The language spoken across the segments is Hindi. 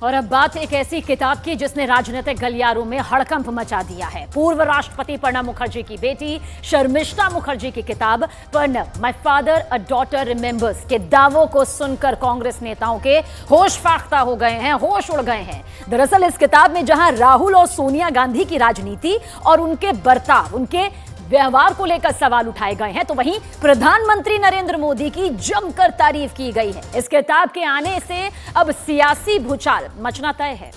और अब बात एक ऐसी किताब की जिसने राजनीतिक गलियारों में हड़कंप मचा दिया है। पूर्व राष्ट्रपति प्रणब मुखर्जी की बेटी शर्मिष्ठा मुखर्जी की किताब Pranab my father a daughter remembers के दावों को सुनकर कांग्रेस नेताओं के होश फाख्ता हो गए हैं, होश उड़ गए हैं। दरअसल इस किताब में जहां राहुल और सोनिया गांधी की राजनीति और उनके बर्ताव, उनके व्यवहार को लेकर सवाल उठाए गए हैं, तो वहीं प्रधानमंत्री नरेंद्र मोदी की जमकर तारीफ की गई है। इस किताब के आने से अब सियासी भूचाल मचना तय है।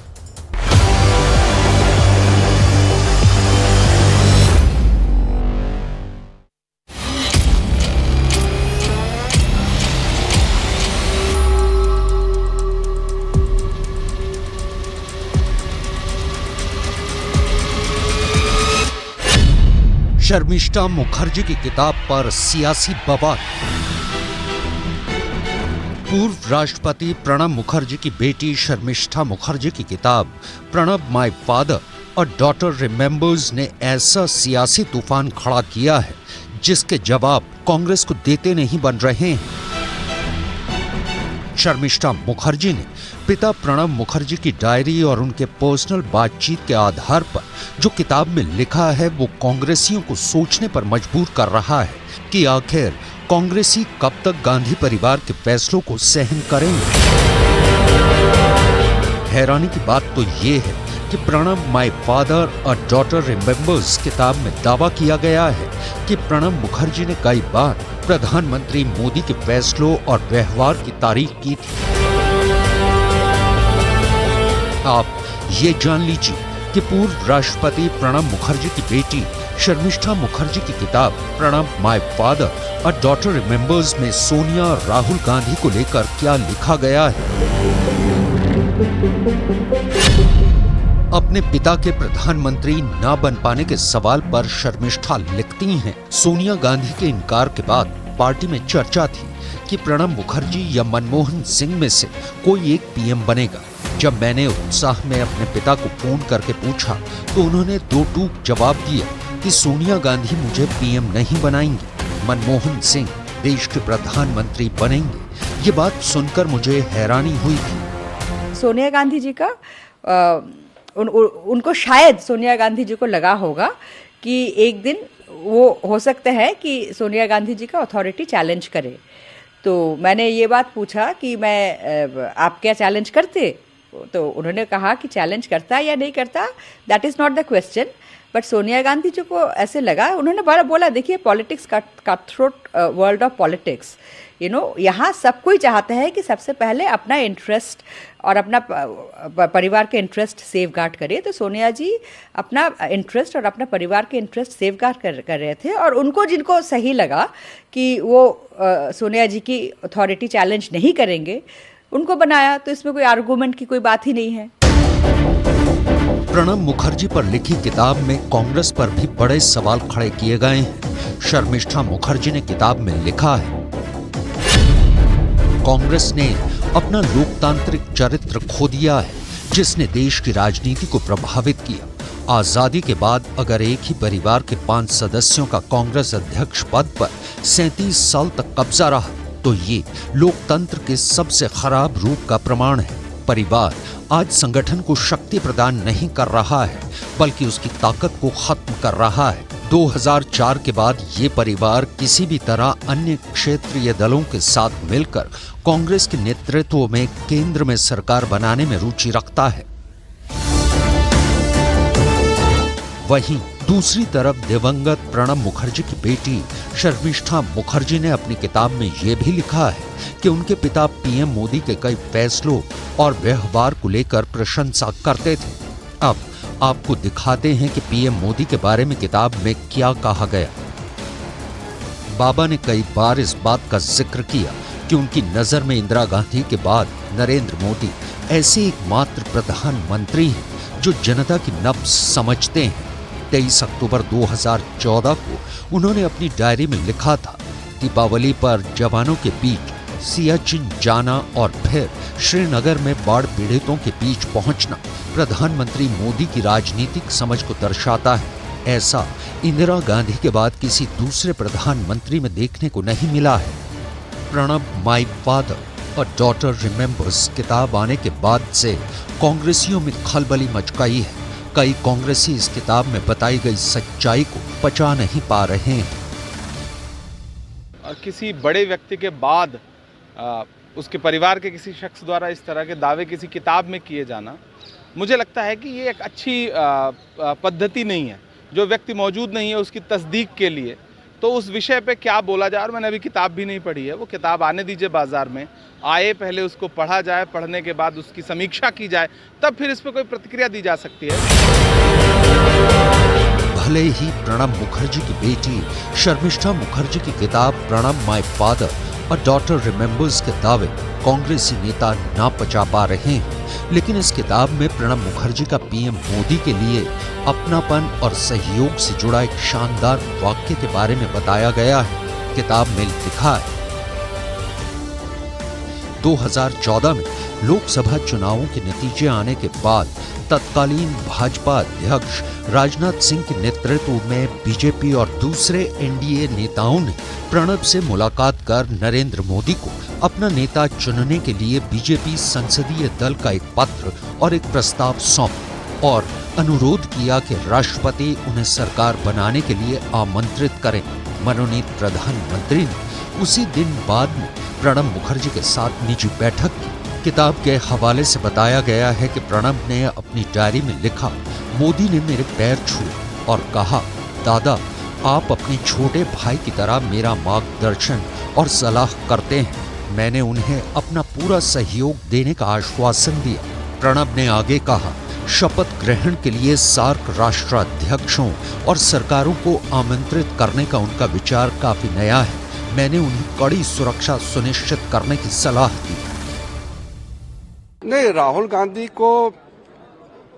शर्मिष्ठा मुखर्जी की किताब पर सियासी बवाल। पूर्व राष्ट्रपति प्रणब मुखर्जी की बेटी शर्मिष्ठा मुखर्जी की किताब प्रणब माय फादर और डॉटर रिमेंबर्स ने ऐसा सियासी तूफान खड़ा किया है जिसके जवाब कांग्रेस को देते नहीं बन रहे हैं। शर्मिष्ठा मुखर्जी ने पिता प्रणब मुखर्जी की डायरी और उनके पर्सनल बातचीत के आधार पर जो किताब में लिखा है वो कांग्रेसियों को सोचने पर मजबूर कर रहा है कि आखिर कांग्रेसी कब तक गांधी परिवार के फैसलों को सहन करेंगे। हैरानी की बात तो ये है कि प्रणब माय फादर और डॉटर रिमेंबर्स किताब में दावा किया गया है कि प्रणब मुखर्जी ने कई बार प्रधानमंत्री मोदी के फैसलों और व्यवहार की तारीफ की थी। आप ये जान लीजिए कि पूर्व राष्ट्रपति प्रणब मुखर्जी की बेटी शर्मिष्ठा मुखर्जी की किताब प्रणब माय फादर और डॉटर रिमेंबर्स में सोनिया और राहुल गांधी को लेकर क्या लिखा गया है। अपने पिता के प्रधानमंत्री न बन पाने के सवाल पर शर्मिष्ठा लिखती हैं, सोनिया गांधी के इनकार के बाद पार्टी में चर्चा थी कि प्रणब मुखर्जी या मनमोहन सिंह में से कोई एक पीएम बनेगा। जब मैंने उत्साह में अपने पिता को फोन करके पूछा तो उन्होंने दो टूक जवाब दिया कि सोनिया गांधी मुझे पीएम नहीं बनाएंगी, मनमोहन सिंह देश के प्रधानमंत्री बनेंगे। ये बात सुनकर मुझे हैरानी हुई थी। सोनिया गांधी जी का उनको शायद सोनिया गांधी जी को लगा होगा कि एक दिन वो हो सकता है कि सोनिया गांधी जी का अथॉरिटी चैलेंज करे। तो मैंने ये बात पूछा कि आप क्या चैलेंज करते? तो उन्होंने कहा कि चैलेंज करता या नहीं करता, that is not the question. But Sonia Gandhi ji को ऐसे लगा, उन्होंने बोला देखिए politics cut throat world of politics, यहाँ सब कोई चाहता है कि सबसे पहले अपना इंटरेस्ट और अपना परिवार के इंटरेस्ट सेफगार्ड करे। तो सोनिया जी अपना इंटरेस्ट और अपना परिवार के इंटरेस्ट सेफगार्ड कर रहे थे और उनको जिनको सही लगा कि वो सोनिया जी की अथॉरिटी चैलेंज नहीं करेंगे उनको बनाया। तो इसमें कोई आर्गूमेंट की कोई बात ही नहीं है। प्रणब मुखर्जी पर लिखी किताब में कांग्रेस पर भी बड़े सवाल खड़े किए गए हैं। शर्मिष्ठा मुखर्जी ने किताब में लिखा है, कांग्रेस ने अपना लोकतांत्रिक चरित्र खो दिया है जिसने देश की राजनीति को प्रभावित किया। आजादी के बाद अगर एक ही परिवार के 5 सदस्यों का कांग्रेस अध्यक्ष पद पर 37 साल तक कब्जा रहा तो ये लोकतंत्र के सबसे खराब रूप का प्रमाण है। परिवार आज संगठन को शक्ति प्रदान नहीं कर रहा है बल्कि उसकी ताकत को खत्म कर रहा है। 2004 के बाद ये परिवार किसी भी तरह अन्य क्षेत्रीय दलों के साथ मिलकर कांग्रेस के नेतृत्व में केंद्र में सरकार बनाने में रुचि रखता है। वहीं दूसरी तरफ दिवंगत प्रणब मुखर्जी की बेटी शर्मिष्ठा मुखर्जी ने अपनी किताब में ये भी लिखा है कि उनके पिता पीएम मोदी के कई फैसलों और व्यवहार को लेकर प्रशंसा करते थे। अब आपको दिखाते हैं कि पीएम मोदी के बारे में किताब में क्या कहा गया। बाबा ने कई बार इस बात का जिक्र किया कि उनकी नजर में इंदिरा गांधी के बाद नरेंद्र मोदी ऐसे एकमात्र प्रधानमंत्री हैं जो जनता की नब्ज समझते हैं। 23 अक्टूबर 2014 को उन्होंने अपनी डायरी में लिखा था, दीपावली पर जवानों के बीच सियाचिन जाना और फिर श्रीनगर में बाढ़ पीड़ितों के बीच पहुंचना प्रधानमंत्री मोदी की राजनीतिक समझ को दर्शाता है। ऐसा इंदिरा गांधी के बाद किसी दूसरे प्रधानमंत्री में देखने को नहीं मिला है। प्रणब माय फादर और डॉटर रिमेंबर्स किताब आने के बाद से कांग्रेसियों में खलबली मच गई है। कई कांग्रेसी इस किताब में बताई गई सच्चाई को पचा नहीं पा रहे हैं। किसी बड़े व्यक्ति के बाद उसके परिवार के किसी शख्स द्वारा इस तरह के दावे किसी किताब में किए जाना, मुझे लगता है कि ये एक अच्छी पद्धति नहीं है। जो व्यक्ति मौजूद नहीं है उसकी तस्दीक के लिए तो उस विषय पे क्या बोला जाए। और मैंने अभी किताब भी नहीं पढ़ी है, वो किताब आने दीजिए बाजार में, आए पहले उसको पढ़ा जाए, पढ़ने के बाद उसकी समीक्षा की जाए, तब फिर इस पर कोई प्रतिक्रिया दी जा सकती है। भले ही प्रणब मुखर्जी की बेटी शर्मिष्ठा मुखर्जी की किताब Pranab my father a daughter remembers के दावे कांग्रेसी नेता ना पचा पा रहे हैं, लेकिन इस किताब में प्रणब मुखर्जी का पीएम मोदी के लिए अपनापन और सहयोग से जुड़ा एक शानदार वाक्य के बारे में बताया गया है। किताब में लिखा है, 2014 में लोकसभा चुनावों के नतीजे आने के बाद तत्कालीन भाजपा अध्यक्ष राजनाथ सिंह के नेतृत्व में बीजेपी और दूसरे एनडीए नेताओं ने प्रणब से मुलाकात कर नरेंद्र मोदी को अपना नेता चुनने के लिए बीजेपी संसदीय दल का एक पत्र और एक प्रस्ताव सौंपा और अनुरोध किया कि राष्ट्रपति उन्हें सरकार बनाने के लिए आमंत्रित करें। मनोनीत प्रधानमंत्री ने उसी दिन बाद में प्रणब मुखर्जी के साथ निजी बैठक की। किताब के हवाले से बताया गया है कि प्रणब ने अपनी डायरी में लिखा, मोदी ने मेरे पैर छुए और कहा, दादा आप अपने छोटे भाई की तरह मेरा मार्गदर्शन और सलाह करते हैं। मैंने उन्हें अपना पूरा सहयोग देने का आश्वासन दिया। प्रणब ने आगे कहा, शपथ ग्रहण के लिए सार्क राष्ट्राध्यक्षों और सरकारों को आमंत्रित करने का उनका विचार काफी नया है। मैंने उन्हें कड़ी सुरक्षा सुनिश्चित करने की सलाह दी। नहीं, राहुल गांधी को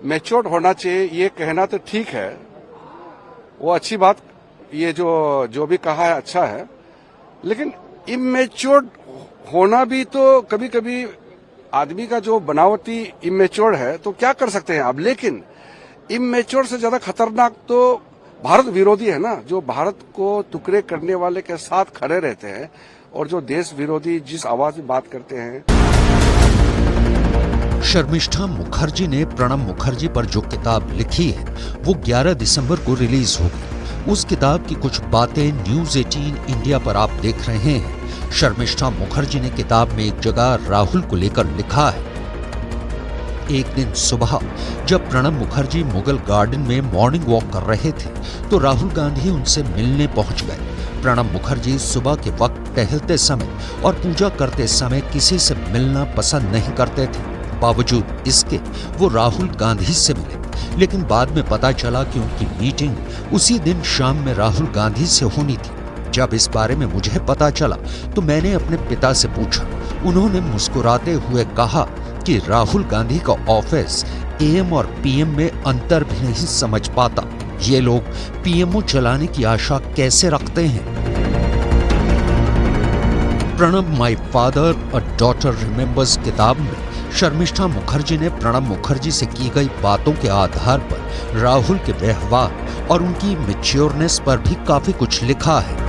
मैच्योर्ड होना चाहिए, ये कहना तो ठीक है, वो अच्छी बात, ये जो भी कहा है अच्छा है, लेकिन इमेच्योर्ड होना भी तो कभी कभी आदमी का जो बनावटी इमेच्योर्ड है तो क्या कर सकते हैं आप। लेकिन इमेच्योर्ड से ज्यादा खतरनाक तो भारत विरोधी है ना, जो भारत को टुकड़े करने वाले के साथ खड़े रहते हैं और जो देश विरोधी जिस आवाज में बात करते हैं। शर्मिष्ठा मुखर्जी ने प्रणब मुखर्जी पर जो किताब लिखी है वो 11 दिसंबर को रिलीज होगी। उस किताब की कुछ बातें न्यूज 18 इंडिया पर आप देख रहे हैं। शर्मिष्ठा मुखर्जी ने किताब में एक जगह राहुल को लेकर लिखा है, एक दिन सुबह जब प्रणब मुखर्जी मुगल गार्डन में मॉर्निंग वॉक कर रहे थे तो राहुल गांधी उनसे मिलने पहुंच गए। प्रणब मुखर्जी सुबह के वक्त टहलते समय और पूजा करते समय किसी से मिलना पसंद नहीं करते थे। बावजूद इसके वो राहुल गांधी से मिले, लेकिन बाद में पता चला कि उनकी मीटिंग उसी दिन शाम में राहुल गांधी से होनी थी। जब इस बारे में मुझे पता चला तो मैंने अपने पिता से पूछा। उन्होंने मुस्कुराते हुए कहा कि राहुल गांधी का ऑफिस एएम और पीएम में अंतर भी नहीं समझ पाता। ये लोग पीएमओ चलाने की आशा कैसे रखते हैं। Pranab my father a daughter remembers किताब में शर्मिष्ठा मुखर्जी ने प्रणब मुखर्जी से की गई बातों के आधार पर राहुल के व्यवहार और उनकी मैच्योरनेस पर भी काफी कुछ लिखा है।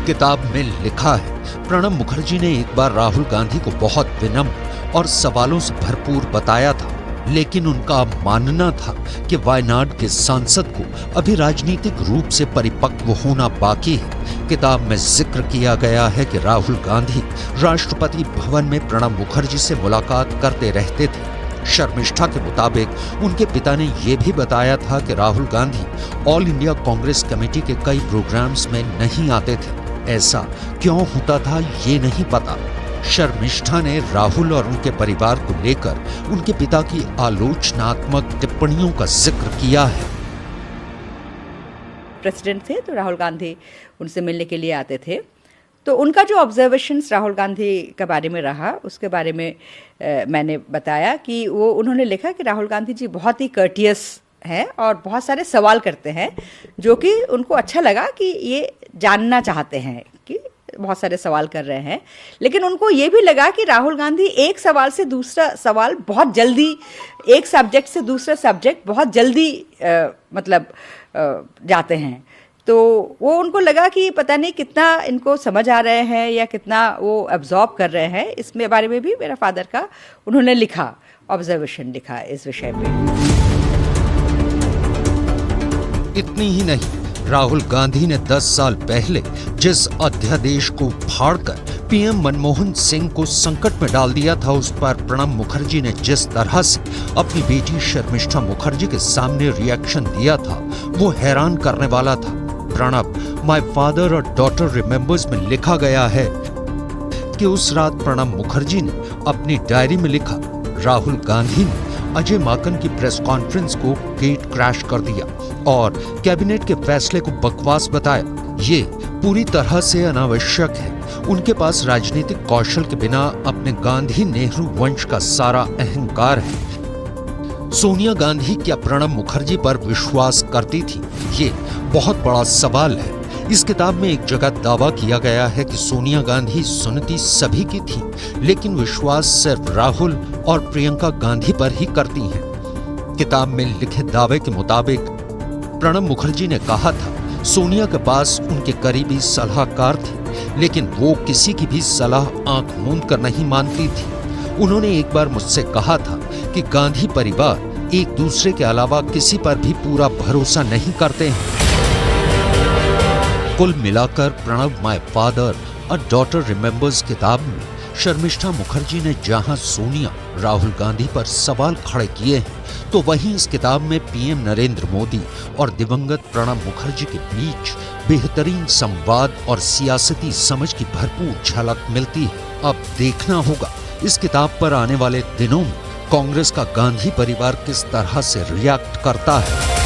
किताब में लिखा है, प्रणब मुखर्जी ने एक बार राहुल गांधी को बहुत विनम्र और सवालों से भरपूर बताया था, लेकिन उनका मानना था कि वायनाड के सांसद को अभी राजनीतिक रूप से परिपक्व होना बाकी है। किताब में जिक्र किया गया है कि राहुल गांधी राष्ट्रपति भवन में प्रणब मुखर्जी से मुलाकात करते रहते थे। शर्मिष्ठा के मुताबिक उनके पिता ने यह भी बताया था कि Rahul Gandhi all India Congress committee के कई प्रोग्राम्स में नहीं आते थे। ऐसा क्यों होता था ये नहीं पता। शर्मिष्ठा ने राहुल और उनके परिवार को लेकर उनके पिता की आलोचनात्मक टिप्पणियों का जिक्र किया है। प्रेसिडेंट थे तो राहुल गांधी उनसे मिलने के लिए आते थे, तो उनका जो ऑब्जर्वेशंस राहुल गांधी के बारे में रहा उसके बारे में मैंने बताया कि वो उन्होंने लिखा कि राहुल गांधी जी बहुत ही कर्टियस हैं और बहुत सारे सवाल करते हैं, जो कि उनको अच्छा लगा कि ये जानना चाहते हैं कि बहुत सारे सवाल कर रहे हैं। लेकिन उनको ये भी लगा कि राहुल गांधी एक सवाल से दूसरा सवाल बहुत जल्दी, एक सब्जेक्ट से दूसरा सब्जेक्ट बहुत जल्दी जाते हैं, तो वो उनको लगा कि पता नहीं कितना इनको समझ आ रहे हैं या कितना वो एब्जॉर्ब कर रहे हैं, इसमें बारे में भी मेरा फादर का उन्होंने लिखा, ऑब्जर्वेशन लिखा इस विषय पे। इतनी ही नहीं, राहुल गांधी ने 10 साल पहले जिस अध्यादेश को फाड़कर पीएम मनमोहन सिंह को संकट में डाल दिया था, उस पर प्रणब मुखर्जी ने जिस तरह से अपनी बेटी शर्मिष्ठा मुखर्जी के सामने रिएक्शन दिया था, वो हैरान करने वाला था। प्रणब माय फादर और डॉटर रिमेंबर्स में लिखा गया है कि उस रात प्रणब मुखर्जी ने अपनी डायरी में लिखा, राहुल गांधी ने अजय माकन की प्रेस कॉन्फ्रेंस को गेट क्रैश कर दिया और कैबिनेट के फैसले को बकवास बताया। ये पूरी तरह से अनावश्यक है। उनके पास राजनीतिक कौशल के बिना अपने गांधी नेहरू वंश का सारा अहंकार है। सोनिया गांधी क्या प्रणब मुखर्जी पर विश्वास करती थी? ये बहुत बड़ा सवाल है। इस किताब में एक जगह दावा किया गया है कि सोनिया गांधी सुनती सभी की थी, लेकिन विश्वास सिर्फ राहुल और प्रियंका गांधी पर ही करती हैं। किताब में लिखे दावे के मुताबिक प्रणब मुखर्जी ने कहा था, सोनिया के पास उनके करीबी सलाहकार थे, लेकिन वो किसी की भी सलाह आंख मूंद कर नहीं मानती थी। उन्होंने एक बार मुझसे कहा था कि गांधी परिवार एक दूसरे के अलावा किसी पर भी पूरा भरोसा नहीं करते हैं। कुल मिलाकर Pranab my father a daughter remembers किताब में शर्मिष्ठा मुखर्जी ने जहां सोनिया राहुल गांधी पर सवाल खड़े किए हैं, तो वहीं इस किताब में पीएम नरेंद्र मोदी और दिवंगत प्रणब मुखर्जी के बीच बेहतरीन संवाद और सियासती समझ की भरपूर झलक मिलती है। अब देखना होगा इस किताब पर आने वाले दिनों में कांग्रेस का गांधी परिवार किस तरह से रिएक्ट करता है।